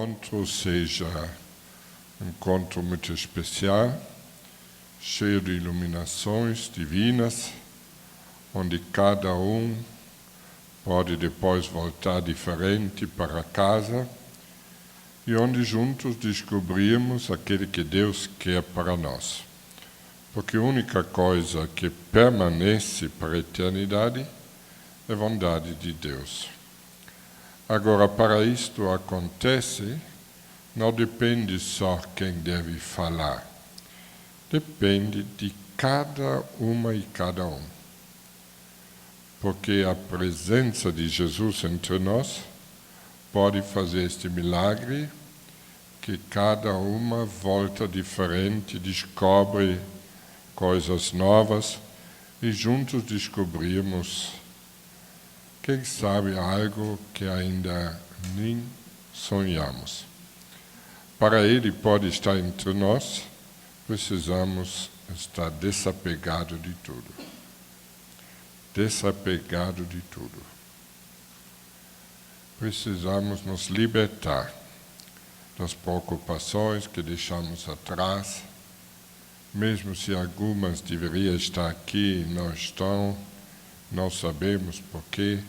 encontro seja um encontro muito especial, cheio de iluminações divinas, onde cada um pode depois voltar diferente para casa e onde juntos descobrimos aquele que Deus quer para nós. Porque a única coisa que permanece para a eternidade é a vontade de Deus. Agora, para isto acontece, não depende só quem deve falar. Depende de cada uma e cada um. Porque a presença de Jesus entre nós pode fazer este milagre que cada uma volta diferente, descobre coisas novas e juntos descobrimos, quem sabe, algo que ainda nem sonhamos. Para Ele pode estar entre nós, precisamos estar desapegados de tudo. Desapegado de tudo. Precisamos nos libertar das preocupações que deixamos atrás, mesmo se algumas deveriam estar aqui e não estão, não sabemos porquê,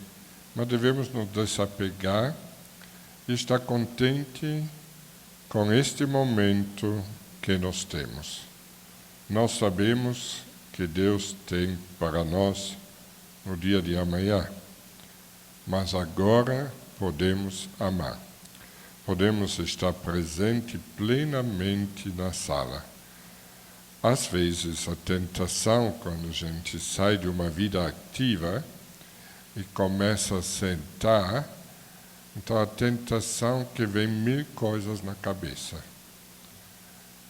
mas devemos nos desapegar e estar contente com este momento que nós temos. Nós sabemos que Deus tem para nós no dia de amanhã, mas agora podemos amar. Podemos estar presente plenamente na sala. Às vezes, a tentação, quando a gente sai de uma vida ativa e começa a sentar, então a tentação que vem 1000 coisas na cabeça.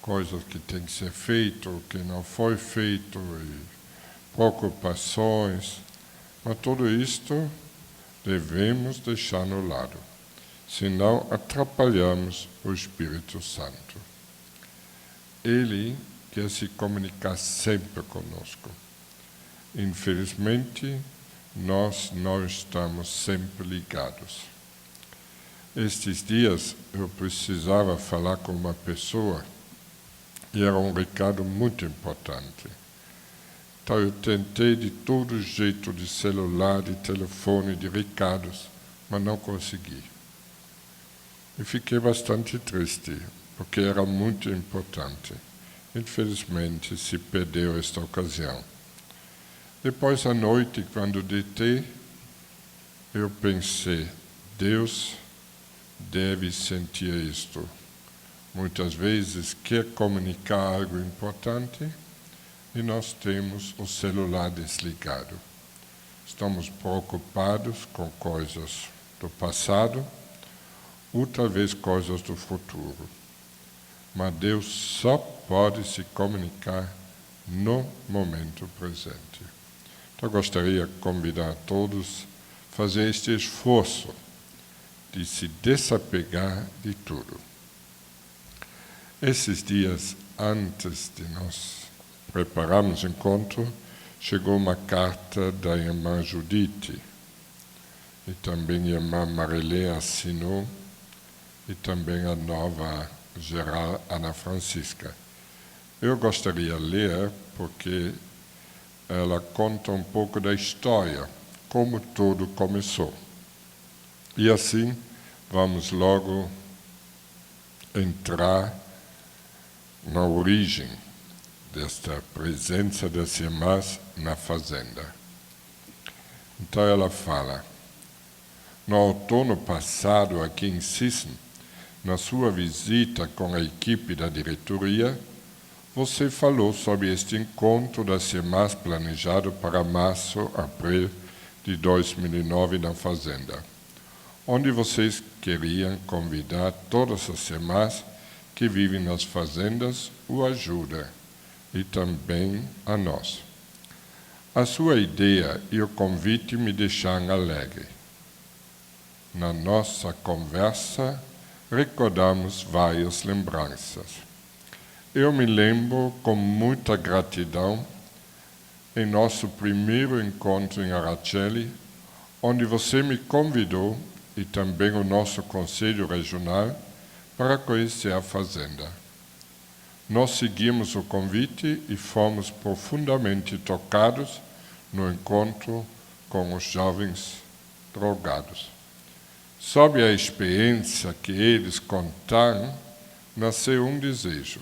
Coisas que tem que ser feito, que não foi feito, e preocupações. Mas tudo isto devemos deixar no lado, senão atrapalhamos o Espírito Santo. Ele quer se comunicar sempre conosco. Infelizmente, nós não estamos sempre ligados. Estes dias eu precisava falar com uma pessoa e era um recado muito importante. Então eu tentei de todo jeito, de celular, de telefone, de recados, mas não consegui. E fiquei bastante triste, porque era muito importante. Infelizmente, se perdeu esta ocasião. Depois, à noite, quando deitei, eu pensei, Deus deve sentir isto. Muitas vezes quer comunicar algo importante e nós temos o celular desligado. Estamos preocupados com coisas do passado ou talvez coisas do futuro. Mas Deus só pode se comunicar no momento presente. Então, eu gostaria de convidar a todos a fazer este esforço de se desapegar de tudo. Esses dias antes de nós prepararmos o encontro, chegou uma carta da irmã Judite, e também a irmã Marilê assinou, e também a nova geral Ana Francisca. Eu gostaria de ler porque ela conta um pouco da história, como tudo começou. E assim vamos logo entrar na origem desta presença das irmãs na fazenda. Então ela fala, no outono passado aqui em Sisson, na sua visita com a equipe da diretoria, você falou sobre este encontro das irmãs planejado para março, abril de 2009 na fazenda, onde vocês queriam convidar todas as irmãs que vivem nas fazendas o ajuda e também a nós. A sua ideia e o convite me deixaram alegre. Na nossa conversa, recordamos várias lembranças. Eu me lembro com muita gratidão em nosso primeiro encontro em Araceli, onde você me convidou, e também o nosso Conselho Regional, para conhecer a fazenda. Nós seguimos o convite e fomos profundamente tocados no encontro com os jovens drogados. Sob a experiência que eles contaram, nasceu um desejo.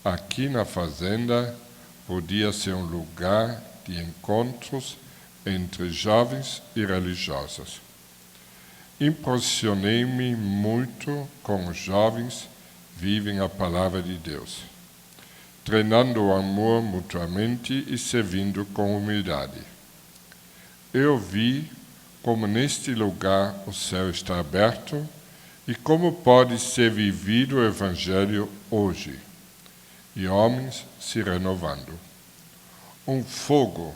Aqui na fazenda podia ser um lugar de encontros entre jovens e religiosos. Impressionei-me muito com os jovens vivem a palavra de Deus, treinando o amor mutuamente e servindo com humildade. Eu vi como neste lugar o céu está aberto e como pode ser vivido o Evangelho hoje, e homens se renovando. Um fogo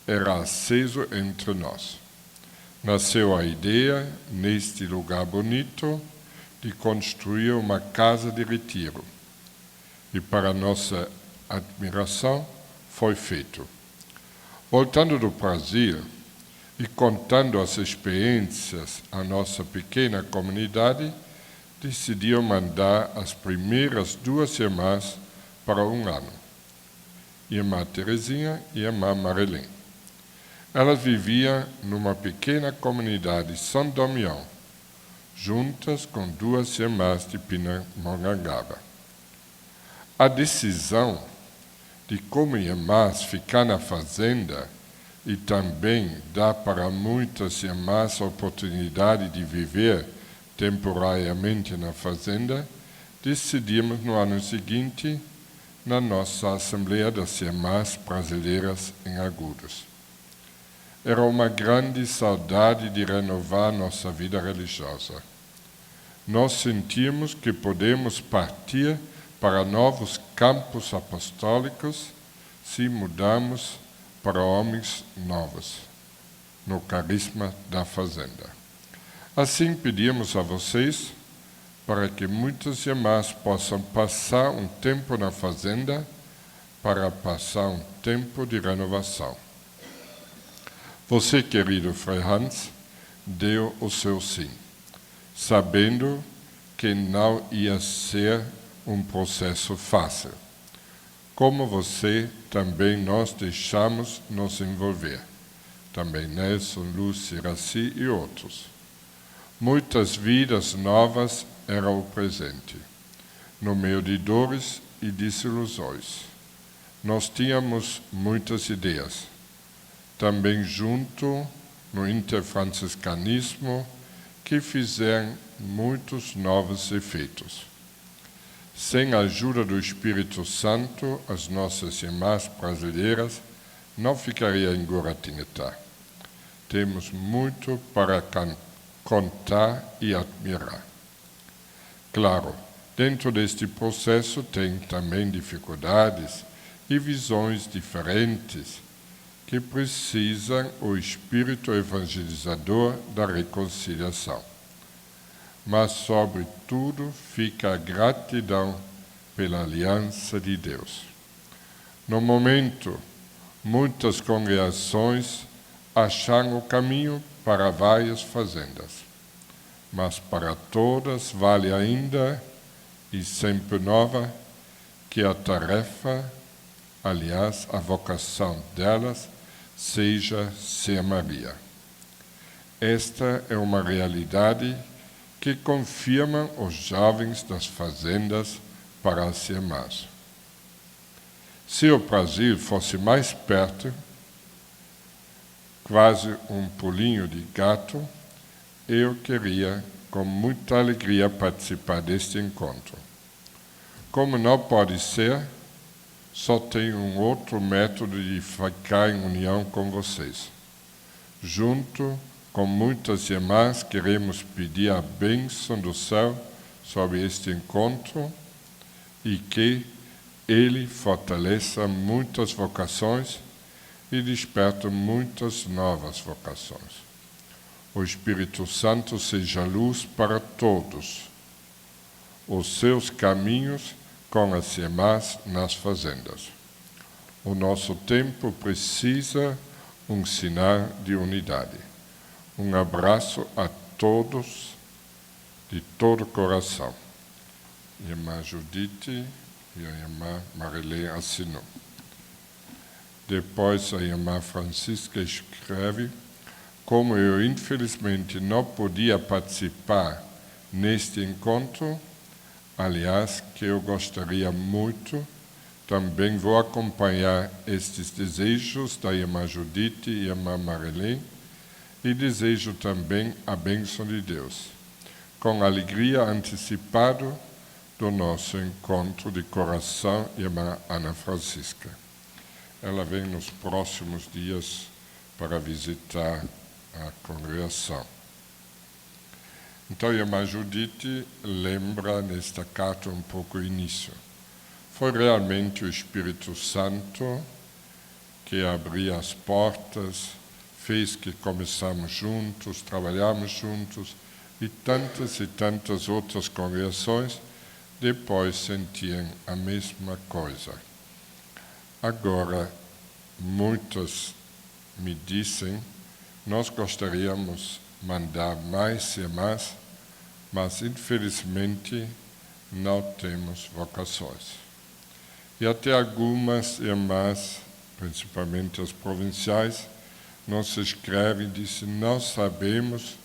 era aceso entre nós. Nasceu a ideia, neste lugar bonito, de construir uma casa de retiro. E para nossa admiração, foi feito. Voltando do Brasil e contando as experiências à nossa pequena comunidade, decidiu mandar as primeiras 2 irmãs para um ano. Irmã Terezinha e Irmã Marilene. Elas viviam numa pequena comunidade de São Damião, juntas com 2 irmãs de Pindamonhangaba. A decisão de como irmãs ficar na fazenda e também dar para muitas irmãs a oportunidade de viver temporariamente na fazenda, decidimos no ano seguinte na nossa Assembleia das Irmãs Brasileiras em Agudos. Era uma grande saudade de renovar nossa vida religiosa. Nós sentimos que podemos partir para novos campos apostólicos se mudarmos para homens novos, no carisma da fazenda. Assim pedimos a vocês para que muitas irmãs possam passar um tempo na fazenda para passar um tempo de renovação. Você, querido Frei Hans, deu o seu sim, sabendo que não ia ser um processo fácil. Como você, também nós deixamos nos envolver. Também Nelson, Lúcia, Raci e outros. Muitas vidas novas eram o presente, no meio de dores e desilusões. Nós tínhamos muitas ideias. Também junto no interfranciscanismo, que fizeram muitos novos efeitos. Sem a ajuda do Espírito Santo, as nossas irmãs brasileiras não ficariam em Guaratinguetá. Temos muito para contar e admirar. Claro, dentro deste processo tem também dificuldades e visões diferentes que precisam o espírito evangelizador da reconciliação. Mas, sobretudo, fica a gratidão pela aliança de Deus. No momento, muitas congregações acharam o caminho para várias fazendas, mas para todas vale ainda, e sempre nova, que a tarefa, aliás, a vocação delas, seja ser Maria. Esta é uma realidade que confirmam os jovens das fazendas para as irmãs. Se o Brasil fosse mais perto, quase um pulinho de gato, eu queria, com muita alegria, participar deste encontro. Como não pode ser, só tem um outro método de ficar em união com vocês. Junto com muitas irmãs, queremos pedir a bênção do céu sobre este encontro e que ele fortaleça muitas vocações e desperte muitas novas vocações. O Espírito Santo seja luz para todos, os seus caminhos com as irmãs nas fazendas. O nosso tempo precisa um sinal de unidade. Um abraço a todos de todo o coração. A irmã Judite e a irmã Marilene assinou. Depois a irmã Francisca escreve: como eu infelizmente não podia participar neste encontro, aliás, que eu gostaria muito, também vou acompanhar estes desejos da irmã Judite e irmã Marilene e desejo também a bênção de Deus, com alegria antecipado do nosso encontro de coração, irmã Ana Francisca. Ela vem nos próximos dias para visitar a congregação. Então, a irmã Judite lembra nesta carta um pouco o início. Foi realmente o Espírito Santo que abriu as portas, fez que começamos juntos, trabalhamos juntos, e tantas outras congregações depois sentiam a mesma coisa. Agora, muitos me dizem, nós gostaríamos de mandar mais irmãs, mas infelizmente não temos vocações. E até algumas irmãs, principalmente as provinciais, nos escrevem e dizem: não sabemos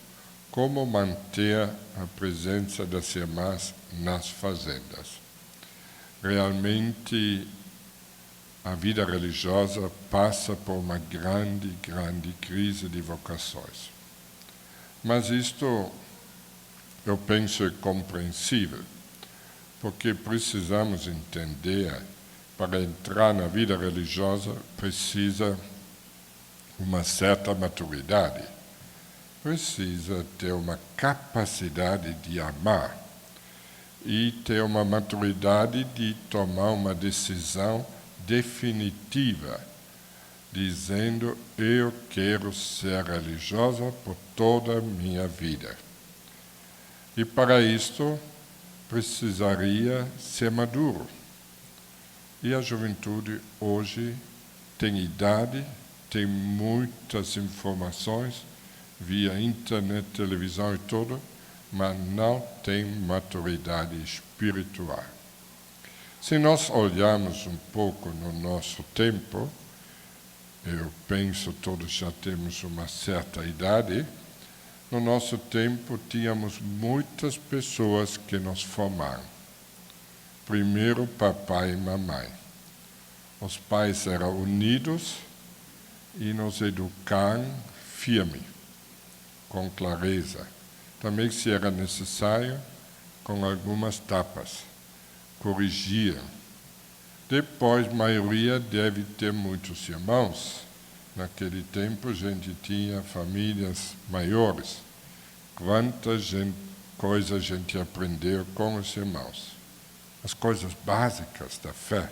como manter a presença das irmãs nas fazendas. Realmente, a vida religiosa passa por uma grande crise de vocações. Mas isto, eu penso, é compreensível, porque precisamos entender, para entrar na vida religiosa, precisa uma certa maturidade, precisa ter uma capacidade de amar e ter uma maturidade de tomar uma decisão definitiva, dizendo: eu quero ser religiosa por toda a minha vida. E para isto precisaria ser maduro. E a juventude hoje tem idade, tem muitas informações via internet, televisão e tudo, mas não tem maturidade espiritual. Se nós olharmos um pouco no nosso tempo, eu penso todos já temos uma certa idade, no nosso tempo tínhamos muitas pessoas que nos formaram. Primeiro, papai e mamãe. Os pais eram unidos e nos educaram firme, com clareza. Também, se era necessário, com algumas tapas. Corrigiam. Depois, a maioria deve ter muitos irmãos. Naquele tempo, a gente tinha famílias maiores. Quanta coisa a gente aprendeu com os irmãos. As coisas básicas da fé.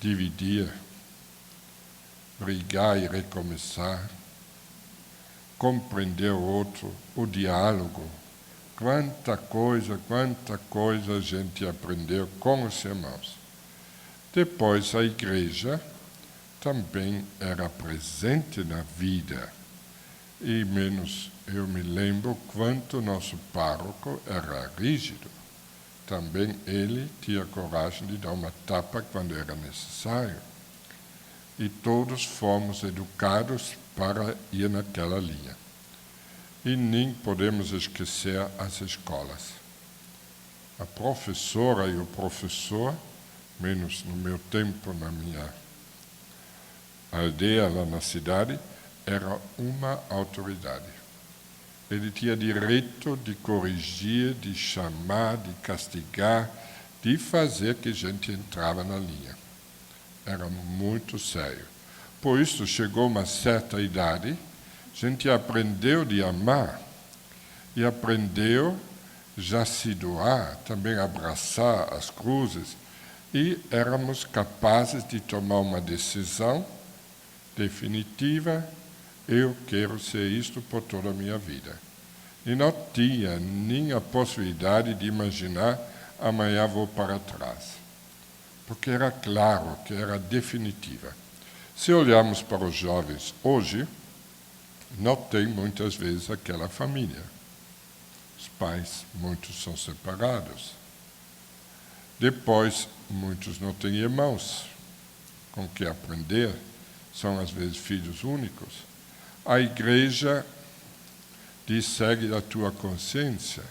Dividir, brigar e recomeçar, compreender o outro, o diálogo. Quanta coisa a gente aprendeu com os irmãos. Depois, a igreja também era presente na vida. E menos eu me lembro quanto nosso pároco era rígido. Também ele tinha coragem de dar uma tapa quando era necessário. E todos fomos educados para ir naquela linha. E nem podemos esquecer as escolas. A professora e o professor, menos no meu tempo, na minha aldeia, lá na cidade, era uma autoridade. Ele tinha direito de corrigir, de chamar, de castigar, de fazer que a gente entrava na linha. Era muito sério. Por isso, chegou uma certa idade, a gente aprendeu de amar e aprendeu já se doar, também abraçar as cruzes, e éramos capazes de tomar uma decisão definitiva: eu quero ser isto por toda a minha vida. E não tinha nem a possibilidade de imaginar: amanhã vou para trás. Porque era claro que era definitiva. Se olharmos para os jovens hoje, não tem muitas vezes aquela família. Os pais, muitos são separados. Depois, muitos não têm irmãos com que aprender, são às vezes filhos únicos. A igreja diz: segue a tua consciência.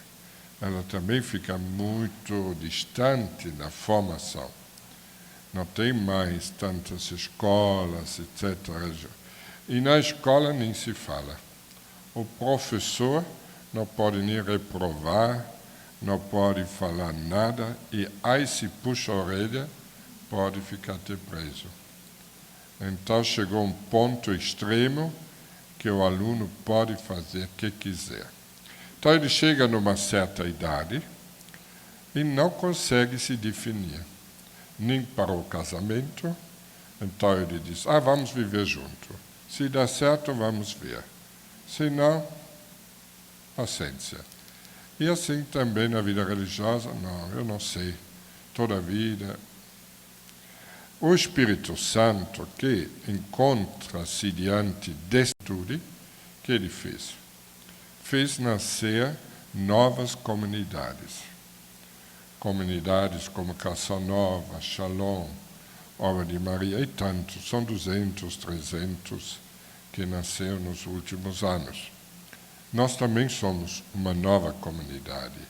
Ela também fica muito distante na formação. Não tem mais tantas escolas, etc. E na escola nem se fala. O professor não pode nem reprovar, não pode falar nada, e aí se puxa a orelha, pode ficar até preso. Então chegou um ponto extremo que o aluno pode fazer o que quiser. Então ele chega numa certa idade e não consegue se definir, nem para o casamento. Então ele diz: vamos viver junto. Se dá certo, vamos ver. Se não, paciência. E assim também na vida religiosa: não, eu não sei, toda a vida. O Espírito Santo, que encontra-se diante desse estudo, que ele fez? Fez nascer novas comunidades. Comunidades como Canção Nova, Shalom, Obra de Maria e tantos, são 200, 300 que nasceram nos últimos anos. Nós também somos uma nova comunidade,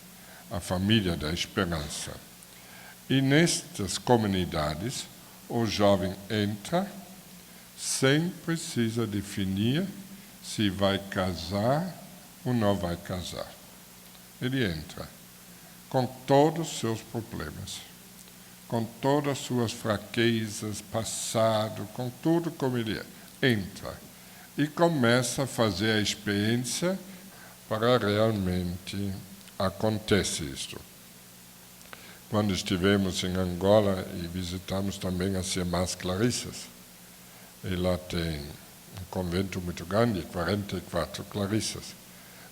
a família da esperança. E nestas comunidades, o jovem entra sem precisar definir se vai casar ou não vai casar. Ele entra com todos os seus problemas, com todas as suas fraquezas, passado, com tudo como ele é. Entra e começa a fazer a experiência para realmente acontecer isto. Quando estivemos em Angola e visitamos também as Irmãs Clarissas, e lá tem um convento muito grande, 44 Clarissas.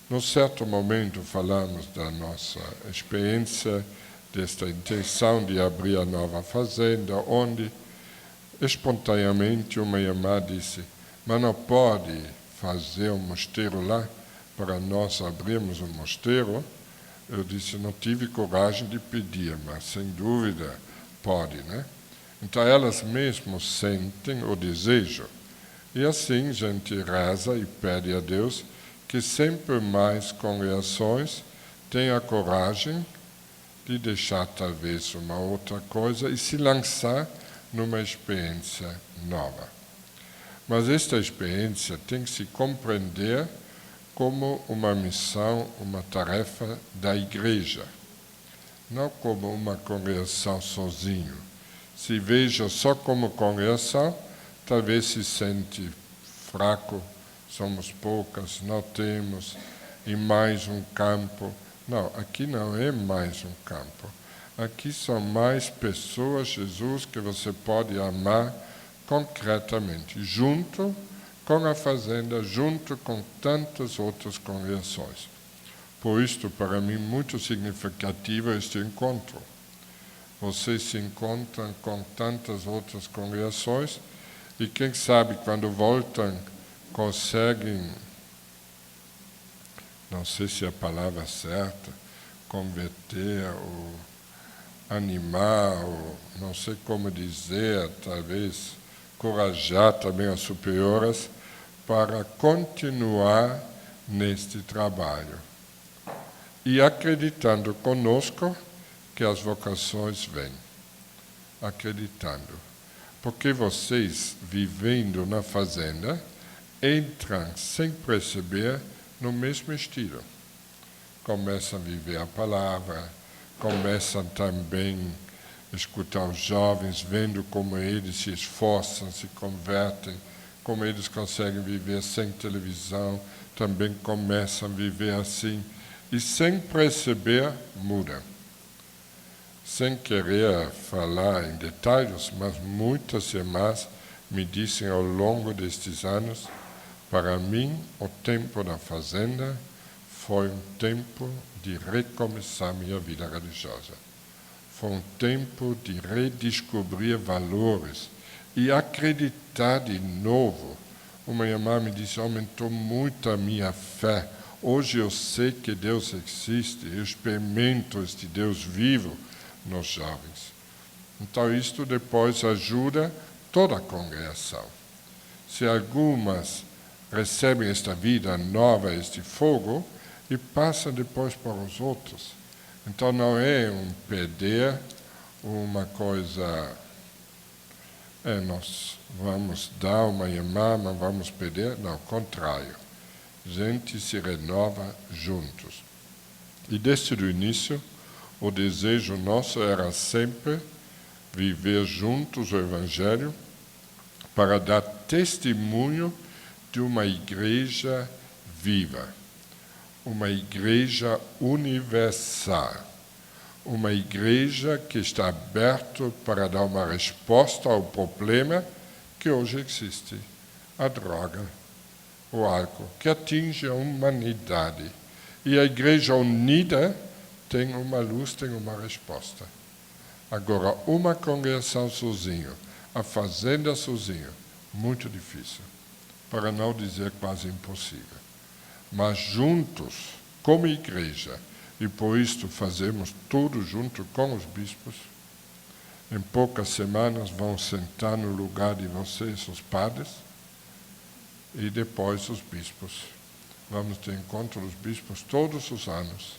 Num certo momento falamos da nossa experiência, desta intenção de abrir a nova fazenda, onde espontaneamente uma irmã disse: mas não pode fazer um mosteiro lá para nós abrirmos um mosteiro? Eu disse: não tive coragem de pedir, mas sem dúvida pode, né? Então elas mesmas sentem o desejo. E assim a gente reza e pede a Deus que sempre mais congregações tenham a coragem de deixar talvez uma outra coisa e se lançar numa experiência nova. Mas esta experiência tem que se compreender como uma missão, uma tarefa da igreja, não como uma congregação sozinho. Se veja só como congregação, talvez se sente fraco, somos poucas, não temos, e mais um campo. Não, aqui não é mais um campo. Aqui são mais pessoas, Jesus, que você pode amar concretamente, junto com a fazenda, junto com tantas outras congregações. Por isto, para mim, muito significativo este encontro. Vocês se encontram com tantas outras congregações e, quem sabe, quando voltam, conseguem, não sei se é a palavra certa, converter ou animar, ou não sei como dizer, talvez encorajar também as superiores para continuar neste trabalho. E acreditando conosco que as vocações vêm. Acreditando. Porque vocês, vivendo na fazenda, entram sem perceber no mesmo estilo. Começam a viver a palavra, começam também a escutar os jovens, vendo como eles se esforçam, se convertem, como eles conseguem viver sem televisão, também começam a viver assim, e sem perceber, mudam. Sem querer falar em detalhes, mas muitas irmãs me dizem ao longo destes anos: para mim, o tempo da fazenda foi um tempo de recomeçar minha vida religiosa. Foi um tempo de redescobrir valores e acreditar de novo. Uma irmã me disse: aumentou muito a minha fé, Hoje eu sei que Deus existe, eu experimento este Deus vivo nos jovens. Então, isto depois ajuda toda a congregação. Se algumas recebem esta vida nova, este fogo, e passam depois para os outros. Então, não é um perder, uma coisa... nós vamos dar uma irmã, mas vamos perder. Não, contrário. Gente se renova juntos. E desde o início, o desejo nosso era sempre viver juntos o Evangelho para dar testemunho de uma igreja viva, uma igreja universal, uma igreja que está aberta para dar uma resposta ao problema que hoje existe, a droga, o álcool, que atinge a humanidade. E a igreja unida tem uma luz, tem uma resposta. Agora, uma congregação sozinho, a fazenda sozinho, muito difícil, para não dizer quase impossível. Mas juntos, como igreja, e por isso fazemos tudo junto com os bispos, em poucas semanas vão sentar no lugar de vocês, os padres, e depois os bispos. Vamos ter encontro dos bispos todos os anos.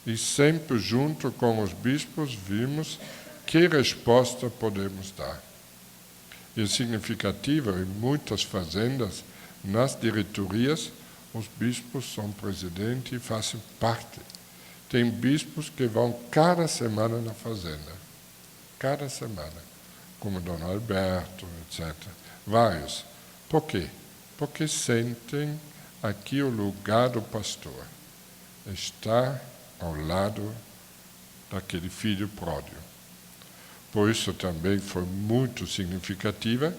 E sempre junto com os bispos vimos que resposta podemos dar. E é significativo, em muitas fazendas, nas diretorias, os bispos são presidente e fazem parte. Tem bispos que vão cada semana na fazenda. Cada semana. Como Dom Alberto, etc. Vários. Por quê? Porque sentem aqui o lugar do pastor. Está ao lado daquele filho pródigo. Por isso também foi muito significativa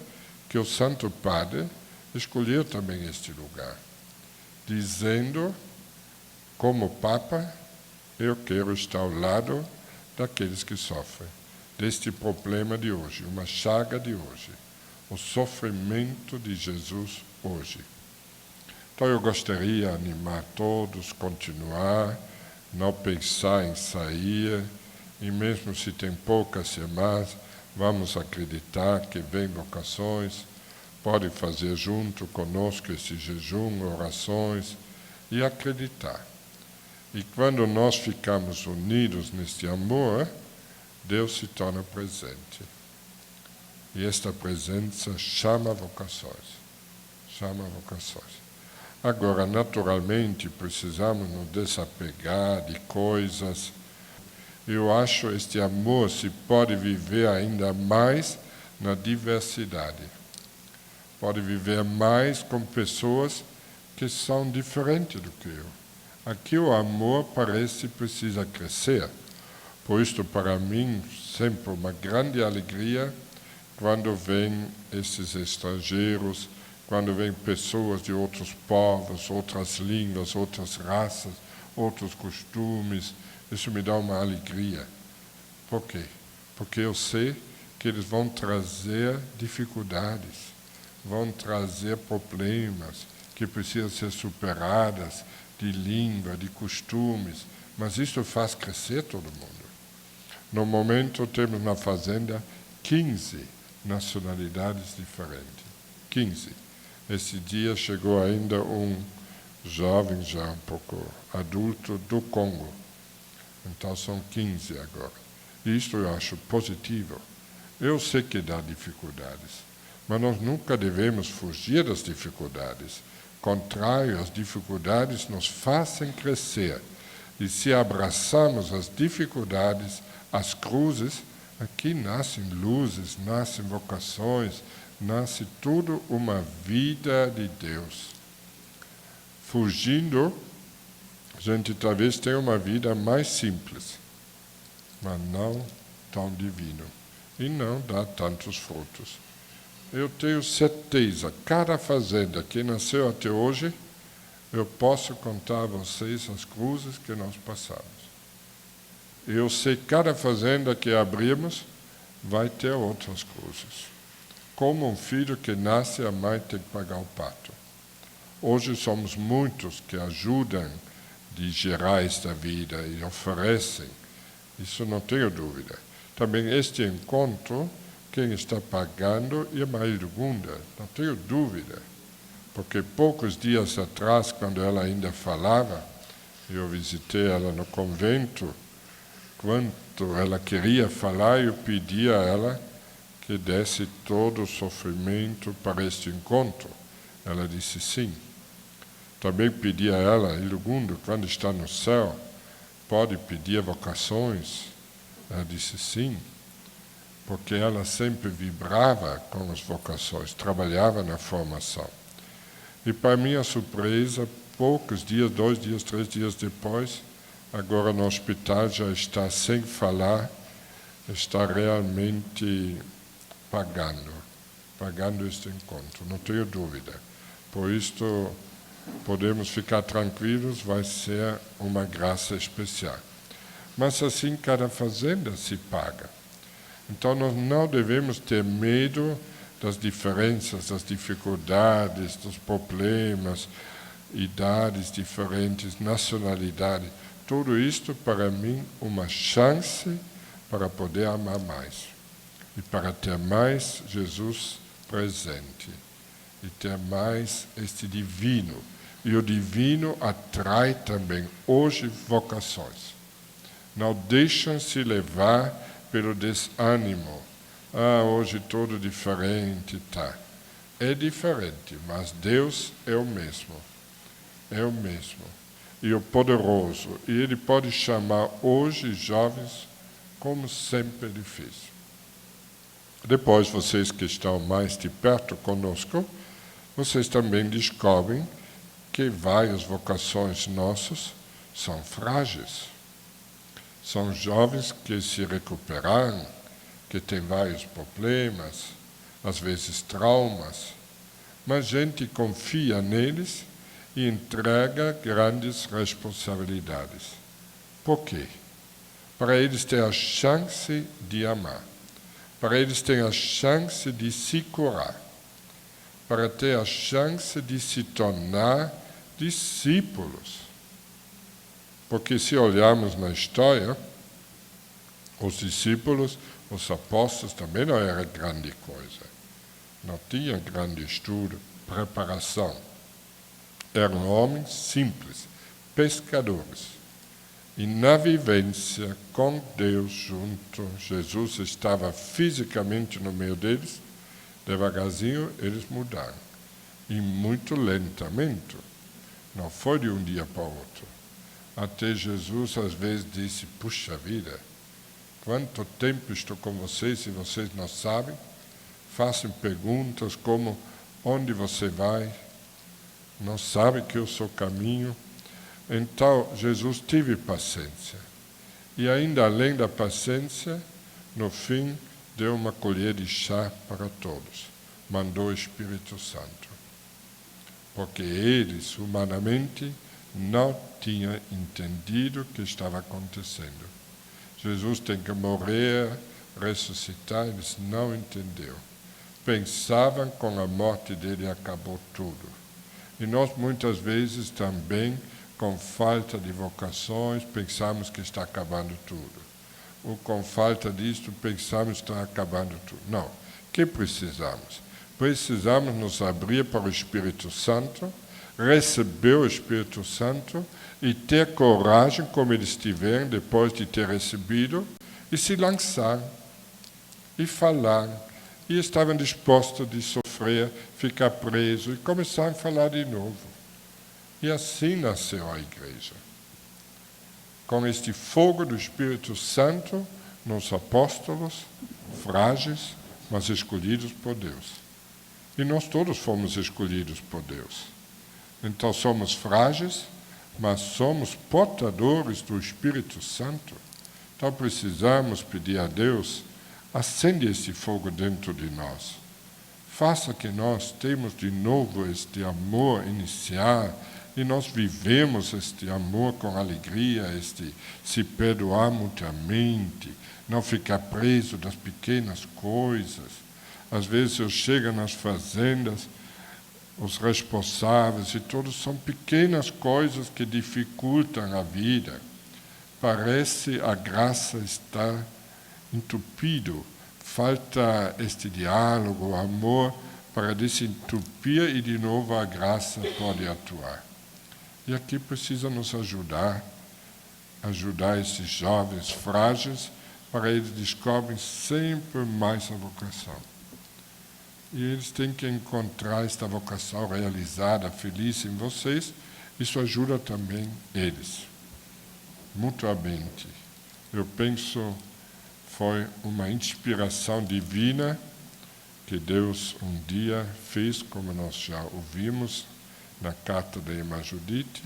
que o Santo Padre escolheu também este lugar, dizendo, como Papa, eu quero estar ao lado daqueles que sofrem, deste problema de hoje, uma chaga de hoje, o sofrimento de Jesus hoje. Então eu gostaria de animar todos, continuar, não pensar em sair, e mesmo se tem poucas semanas, vamos acreditar que vem vocações, pode fazer junto conosco esse jejum, orações, e acreditar. E quando nós ficamos unidos neste amor, Deus se torna presente. E esta presença chama vocações. Chama vocações. Agora, naturalmente, precisamos nos desapegar de coisas. Eu acho que este amor se pode viver ainda mais na diversidade. Pode viver mais com pessoas que são diferentes do que eu. Aqui o amor parece precisa crescer. Por isso, para mim, sempre uma grande alegria quando vêm esses estrangeiros, quando vêm pessoas de outros povos, outras línguas, outras raças, outros costumes. Isso me dá uma alegria. Por quê? Porque eu sei que eles vão trazer dificuldades, vão trazer problemas que precisam ser superadas, de língua, de costumes, mas isso faz crescer todo mundo. No momento temos na fazenda 15 nacionalidades diferentes. 15. Esse dia chegou ainda um jovem, já um pouco adulto, do Congo. Então são 15 agora. E isto eu acho positivo. Eu sei que dá dificuldades, mas nós nunca devemos fugir das dificuldades. Contrário, as dificuldades nos fazem crescer. E se abraçamos as dificuldades, as cruzes, aqui nascem luzes, nascem vocações, nasce tudo uma vida de Deus. Fugindo, a gente talvez tenha uma vida mais simples, mas não tão divina. E não dá tantos frutos. Eu tenho certeza, cada fazenda que nasceu até hoje, eu posso contar a vocês as cruzes que nós passamos. Eu sei que cada fazenda que abrimos vai ter outras cruzes. Como um filho que nasce, a mãe tem que pagar o pato. Hoje somos muitos que ajudam de gerar esta vida e oferecem. Isso não tenho dúvida. Também este encontro, quem está pagando é Maria Irgunda, não tenho dúvida. Porque poucos dias atrás, quando ela ainda falava, eu visitei ela no convento, quando ela queria falar, eu pedi a ela que desse todo o sofrimento para este encontro. Ela disse sim. Também pedi a ela, Irgundo, quando está no céu, pode pedir vocações? Ela disse sim, porque ela sempre vibrava com as vocações, trabalhava na formação. E para minha surpresa, poucos dias, 2 dias, 3 dias depois, agora no hospital já está sem falar, está realmente pagando este encontro, não tenho dúvida. Por isto, podemos ficar tranquilos, vai ser uma graça especial. Mas assim cada fazenda se paga. Então nós não devemos ter medo das diferenças, das dificuldades, dos problemas, idades diferentes, nacionalidade. Tudo isto, para mim, uma chance para poder amar mais. E para ter mais Jesus presente. E ter mais este divino. E o divino atrai também, hoje, vocações. Não deixam se levar pelo desânimo. Hoje tudo diferente, tá. É diferente, mas Deus é o mesmo. É o mesmo. E o poderoso. E Ele pode chamar hoje jovens como sempre Ele fez. Depois, vocês que estão mais de perto conosco, vocês também descobrem que várias vocações nossas são frágeis. São jovens que se recuperaram, que têm vários problemas, às vezes traumas, mas a gente confia neles e entrega grandes responsabilidades. Por quê? Para eles terem a chance de amar, para eles terem a chance de se curar, para ter a chance de se tornar discípulos. Porque se olharmos na história, os discípulos, os apóstolos também não era grande coisa. Não tinha grande estudo, preparação. Eram homens simples, pescadores. E na vivência com Deus junto, Jesus estava fisicamente no meio deles, devagarzinho eles mudaram. E muito lentamente. Não foi de um dia para o outro. Até Jesus às vezes disse, puxa vida, quanto tempo estou com vocês e vocês não sabem? Façam perguntas como, onde você vai? Não sabe que eu sou o caminho? Então, Jesus teve paciência. E ainda além da paciência, no fim, deu uma colher de chá para todos. Mandou o Espírito Santo. Porque eles, humanamente, não tinham entendido o que estava acontecendo. Jesus tem que morrer, ressuscitar, eles não entenderam. Pensavam que com a morte dele acabou tudo. E nós muitas vezes também, com falta de vocações, pensamos que está acabando tudo. Ou com falta disto, pensamos que está acabando tudo. Não. O que precisamos? Precisamos nos abrir para o Espírito Santo, receber o Espírito Santo e ter coragem, como eles tiveram depois de ter recebido, e se lançar, e falar, e estavam dispostos de sofrer, ficar presos, e começar a falar de novo. E assim nasceu a igreja. Com este fogo do Espírito Santo, nos apóstolos, frágeis, mas escolhidos por Deus. E nós todos fomos escolhidos por Deus. Então somos frágeis, mas somos portadores do Espírito Santo. Então precisamos pedir a Deus, acende esse fogo dentro de nós. Faça que nós tenhamos de novo este amor inicial e nós vivemos este amor com alegria, este se perdoar mutuamente, não ficar preso das pequenas coisas. Às vezes eu chego nas fazendas, os responsáveis e todos são pequenas coisas que dificultam a vida. Parece a graça estar entupido, falta este diálogo, amor para desentupir e de novo a graça pode atuar. E aqui precisa nos ajudar esses jovens frágeis para eles descobrem sempre mais a vocação. E eles têm que encontrar esta vocação realizada, feliz em vocês. Isso ajuda também eles, mutuamente. Eu penso foi uma inspiração divina que Deus um dia fez, como nós já ouvimos na carta da irmã Judite.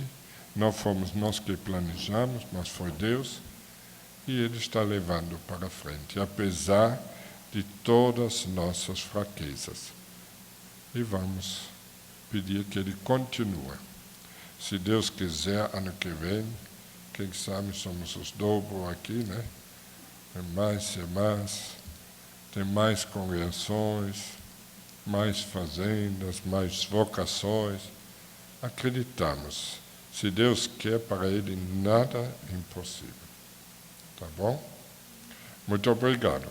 Não fomos nós que planejamos, mas foi Deus, e Ele está levando para frente, apesar de todas nossas fraquezas. E vamos pedir que Ele continue. Se Deus quiser, ano que vem, quem sabe somos os dobro aqui, né? Tem mais irmãs, tem mais congregações, mais fazendas, mais vocações. Acreditamos. Se Deus quer, para Ele nada é impossível. Tá bom? Muito obrigado.